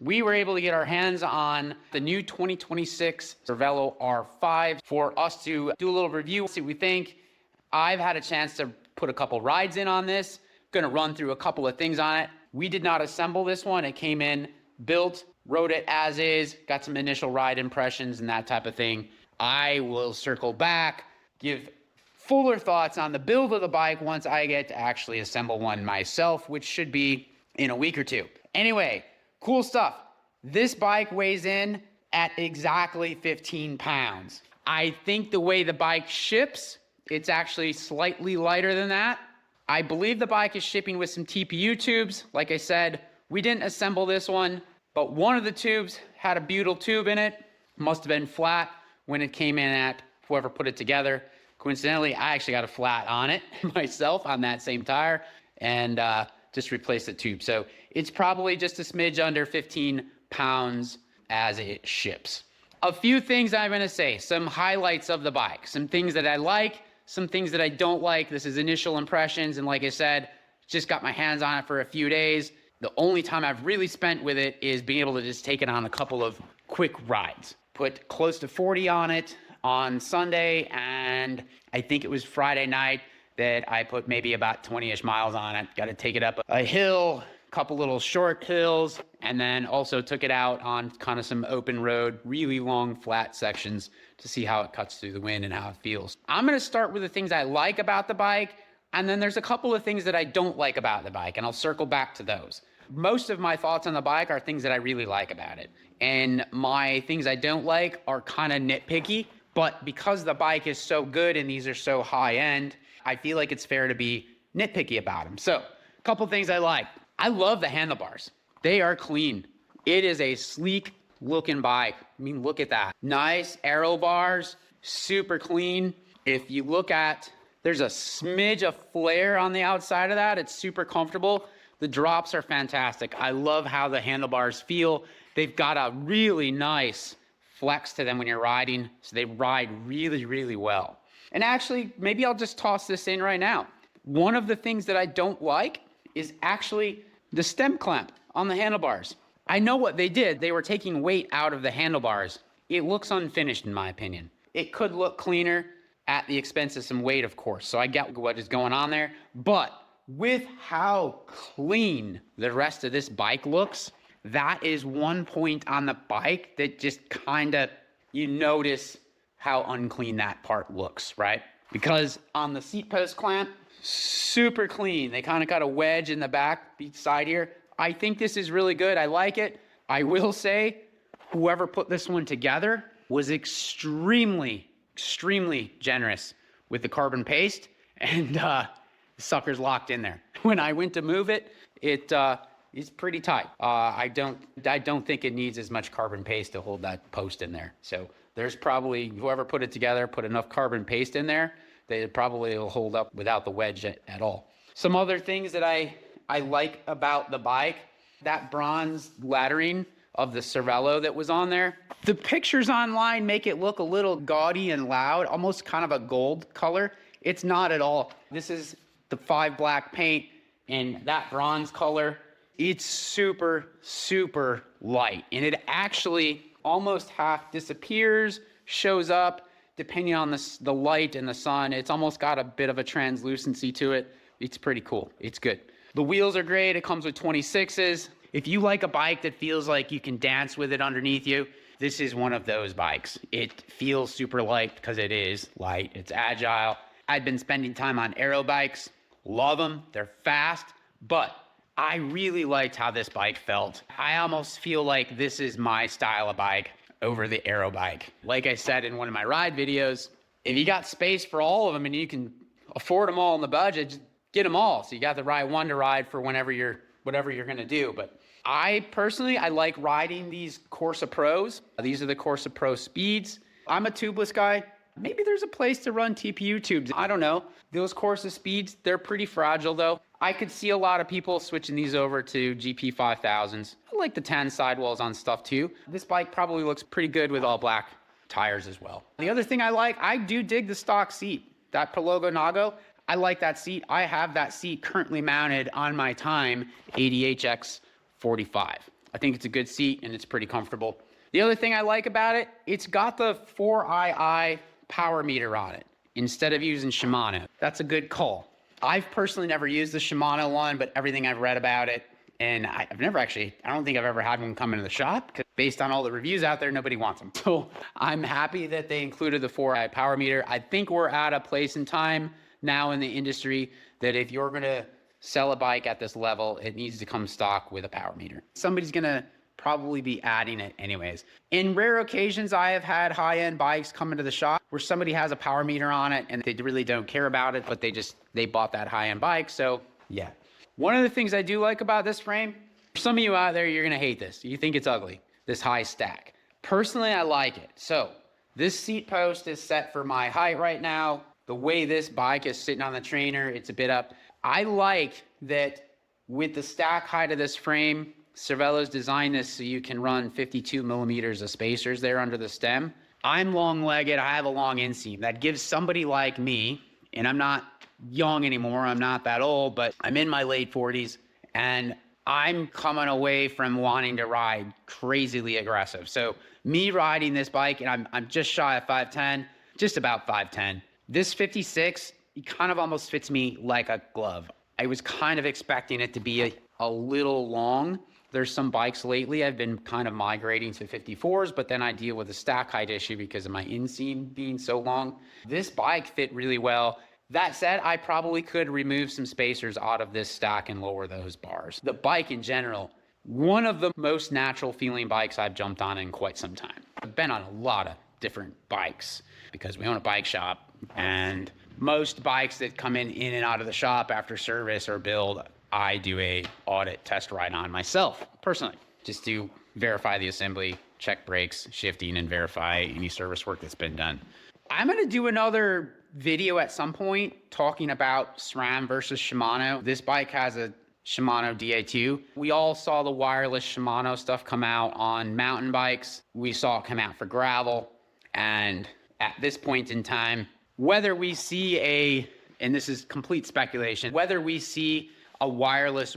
we were able to get our hands on the new 2026 Cervelo R5 for us to do a little review, see what we think. I've had a chance to put a couple rides in on this. Gonna run through a couple of things on it. We did not assemble this one. It came in, built, rode it as is, got some initial ride impressions and that type of thing. I will circle back, give fuller thoughts on the build of the bike once I get to actually assemble one myself, which should be in a week or two. Anyway, cool stuff. This bike weighs in at exactly 15 pounds. I think the way the bike ships, it's actually slightly lighter than that. I believe the bike is shipping with some TPU tubes. Like I said, we didn't assemble this one, but one of the tubes had a butyl tube in it. Must have been flat when it came in at whoever put it together. Coincidentally, I actually got a flat on it myself on that same tire and just replaced the tube. So it's probably just a smidge under 15 pounds as it ships. A few things I'm gonna say, some highlights of the bike, some things that I like, some things that I don't like. This is initial impressions, and like I said, just got my hands on it for a few days. The only time I've really spent with it is being able to just take it on a couple of quick rides. Put close to 40 on it on Sunday, and I think it was Friday night that I put maybe about 20-ish miles on it. Got to take it up a hill, a couple little short hills, and then also took it out on kind of some open road, really long flat sections to see how it cuts through the wind and how it feels. I'm going to start with the things I like about the bike, and then there's a couple of things that I don't like about the bike, and I'll circle back to those. Most of my thoughts on the bike are things that I really like about it, and my things I don't like are kind of nitpicky. But because the bike is so good and these are so high end, I feel like it's fair to be nitpicky about them. So, a couple things I like. I love the handlebars. They are clean. It is a sleek looking bike. I mean, look at that. Nice aero bars, super clean. If you look at, there's a smidge of flare on the outside of that. It's super comfortable. The drops are fantastic. I love how the handlebars feel. They've got a really nice flex to them when you're riding, so they ride really, really well. And actually, maybe I'll just toss this in right now. One of the things that I don't like is actually the stem clamp on the handlebars. I know what they did. They were taking weight out of the handlebars. It looks unfinished in my opinion. It could look cleaner at the expense of some weight, of course. So I get what is going on there, but with how clean the rest of this bike looks, that is one point on the bike that just kind of, you notice how unclean that part looks, right? Because on the seat post clamp, super clean. They kind of got a wedge in the back side here. I think this is really good. I like it. I will say, whoever put this one together was extremely generous with the carbon paste, and the sucker's locked in there. When I went to move it, it's pretty tight. I don't think it needs as much carbon paste to hold that post in there. So there's probably, whoever put it together put enough carbon paste in there that it probably will hold up without the wedge at all. Some other things that I like about the bike, that bronze lettering of the Cervelo that was on there. The pictures online make it look a little gaudy and loud, almost kind of a gold color. It's not at all. This is the 5 black paint and that bronze color. It's super light, and it actually almost half disappears, shows up, depending on the light and the sun. It's almost got a bit of a translucency to it. It's pretty cool. It's good. The wheels are great. It comes with 26s. If you like a bike that feels like you can dance with it underneath you, this is one of those bikes. It feels super light because it is light. It's agile. I've been spending time on aero bikes. Love them. They're fast, but I really liked how this bike felt. I almost feel like this is my style of bike over the aero bike. Like I said in one of my ride videos, if you got space for all of them and you can afford them all in the budget, just get them all. So you got the right one to ride for whatever you're gonna do. But I personally like riding these Corsa Pros. These are the Corsa Pro speeds. I'm a tubeless guy. Maybe there's a place to run TPU tubes. I don't know. Those Corsa speeds, they're pretty fragile though. I could see a lot of people switching these over to GP 5000s. I like the tan sidewalls on stuff too. This bike probably looks pretty good with all black tires as well. The other thing I do dig the stock seat. That Pelogo Nago, I like that seat. I have that seat currently mounted on my Time 80HX 45. I think it's a good seat and it's pretty comfortable. The other thing I like about it, it's got the 4ii power meter on it instead of using Shimano. That's a good call. I've personally never used the Shimano one, but everything I've read about it, and I've never actually, I don't think I've ever had one come into the shop, because based on all the reviews out there, nobody wants them. So I'm happy that they included the 4ii power meter. I think we're at a place in time now in the industry that if you're gonna sell a bike at this level, it needs to come stock with a power meter. Somebody's gonna probably be adding it anyways. In rare occasions, I have had high-end bikes come into the shop where somebody has a power meter on it and they really don't care about it, but they bought that high-end bike. So yeah. One of the things I do like about this frame, for some of you out there, you're gonna hate this. You think it's ugly, this high stack. Personally, I like it. So this seat post is set for my height right now. The way this bike is sitting on the trainer, it's a bit up. I like that with the stack height of this frame, Cervelo's designed this so you can run 52 millimeters of spacers there under the stem. I'm long-legged, I have a long inseam. That gives somebody like me, and I'm not young anymore, I'm not that old, but I'm in my late 40s, and I'm coming away from wanting to ride crazily aggressive. So me riding this bike, and I'm just shy of 5'10", just about 5'10". This 56, it kind of almost fits me like a glove. I was kind of expecting it to be a little long. There's some bikes lately, I've been kind of migrating to 54s, but then I deal with a stack height issue because of my inseam being so long. This bike fit really well. That said, I probably could remove some spacers out of this stack and lower those bars. The bike in general, one of the most natural feeling bikes I've jumped on in quite some time. I've been on a lot of different bikes because we own a bike shop, and most bikes that come in and out of the shop after service or build, I do a audit test ride on myself, personally, just to verify the assembly, check brakes, shifting, and verify any service work that's been done. I'm gonna do another video at some point talking about SRAM versus Shimano. This bike has a Shimano DA2. We all saw the wireless Shimano stuff come out on mountain bikes. We saw it come out for gravel. And at this point in time, whether we see and this is complete speculation, whether we see a wireless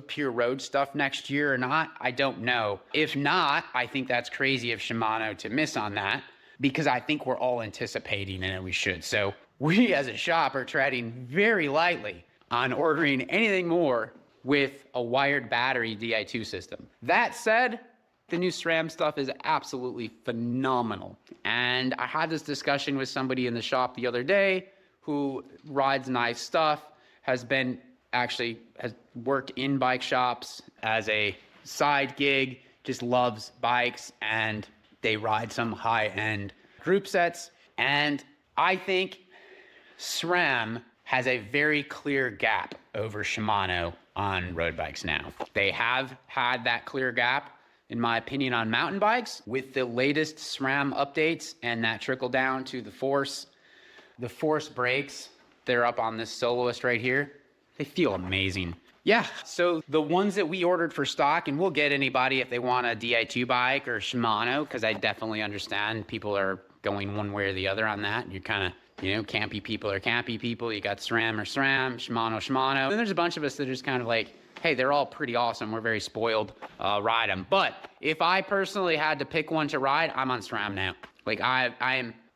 pure road stuff next year or not, I don't know. If not, I think that's crazy of Shimano to miss on that, because I think we're all anticipating and we should. So we as a shop are treading very lightly on ordering anything more with a wired battery Di2 system. That said, the new SRAM stuff is absolutely phenomenal. And I had this discussion with somebody in the shop the other day who rides nice stuff, has worked in bike shops as a side gig, just loves bikes, and they ride some high-end group sets. And I think SRAM has a very clear gap over Shimano on road bikes now. They have had that clear gap, in my opinion, on mountain bikes. With the latest SRAM updates and that trickle down to the force brakes, they're up on this Soloist right here. They feel amazing. Yeah, so the ones that we ordered for stock, and we'll get anybody if they want a Di2 bike or Shimano, because I definitely understand people are going one way or the other on that. You're kind of, campy people are campy people. You got SRAM or SRAM, Shimano. And there's a bunch of us that are just kind of like, hey, they're all pretty awesome. We're very spoiled, ride them. But if I personally had to pick one to ride, I'm on SRAM now. Like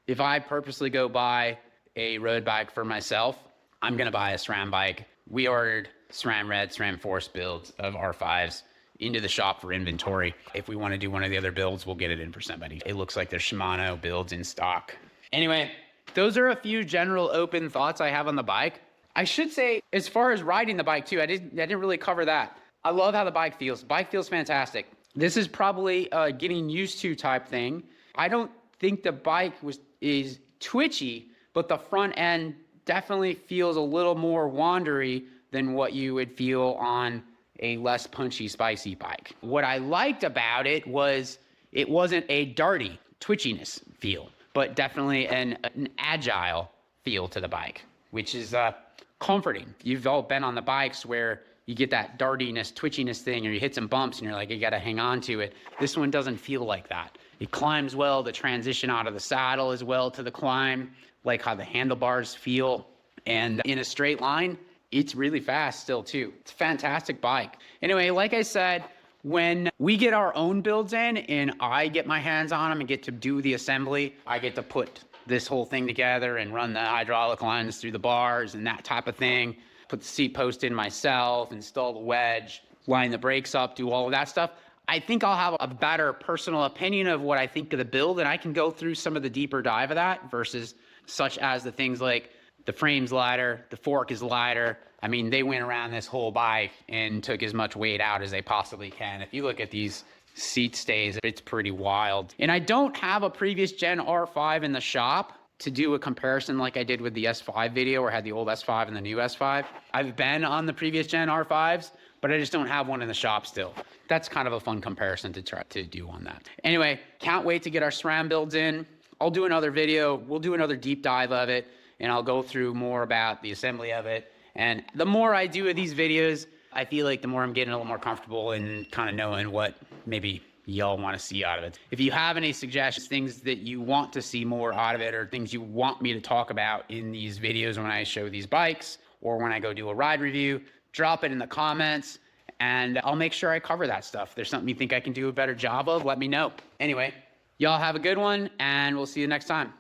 if I purposely go buy a road bike for myself, I'm going to buy a SRAM bike. We ordered SRAM Red, SRAM Force builds of R5s into the shop for inventory. If we want to do one of the other builds, we'll get it in for somebody. It looks like there's Shimano builds in stock. Anyway, those are a few general open thoughts I have on the bike. I should say, as far as riding the bike too, I didn't really cover that. I love how the bike feels. The bike feels fantastic. This is probably a getting used to type thing. I don't think the bike is twitchy, but the front end definitely feels a little more wandery than what you would feel on a less punchy, spicy bike. What I liked about it was it wasn't a darty twitchiness feel, but definitely an agile feel to the bike, which is comforting. You've all been on the bikes where you get that dartiness, twitchiness thing, or you hit some bumps and you're like, you gotta hang on to it. This one doesn't feel like that. It climbs well, the transition out of the saddle as well to the climb, like how the handlebars feel. And in a straight line, it's really fast still too. It's a fantastic bike. Anyway, like I said, when we get our own builds in and I get my hands on them and get to do the assembly, I get to put this whole thing together and run the hydraulic lines through the bars and that type of thing, put the seat post in myself, install the wedge, line the brakes up, do all of that stuff. I think I'll have a better personal opinion of what I think of the build, and I can go through some of the deeper dive of that versus such as the things like the frame's lighter, the fork is lighter. I mean, they went around this whole bike and took as much weight out as they possibly can. If you look at these seat stays, it's pretty wild. And I don't have a previous gen R5 in the shop to do a comparison like I did with the S5 video, where I had the old S5 and the new S5. I've been on the previous gen R5s, but I just don't have one in the shop still. That's kind of a fun comparison to try to do on that. Anyway, can't wait to get our SRAM builds in. I'll do another video. We'll do another deep dive of it, and I'll go through more about the assembly of it. And the more I do of these videos, I feel like the more I'm getting a little more comfortable and kind of knowing what maybe y'all want to see out of it. If you have any suggestions, things that you want to see more out of it, or things you want me to talk about in these videos when I show these bikes or when I go do a ride review, drop it in the comments and I'll make sure I cover that stuff. If there's something you think I can do a better job of, let me know. Anyway, y'all have a good one and we'll see you next time.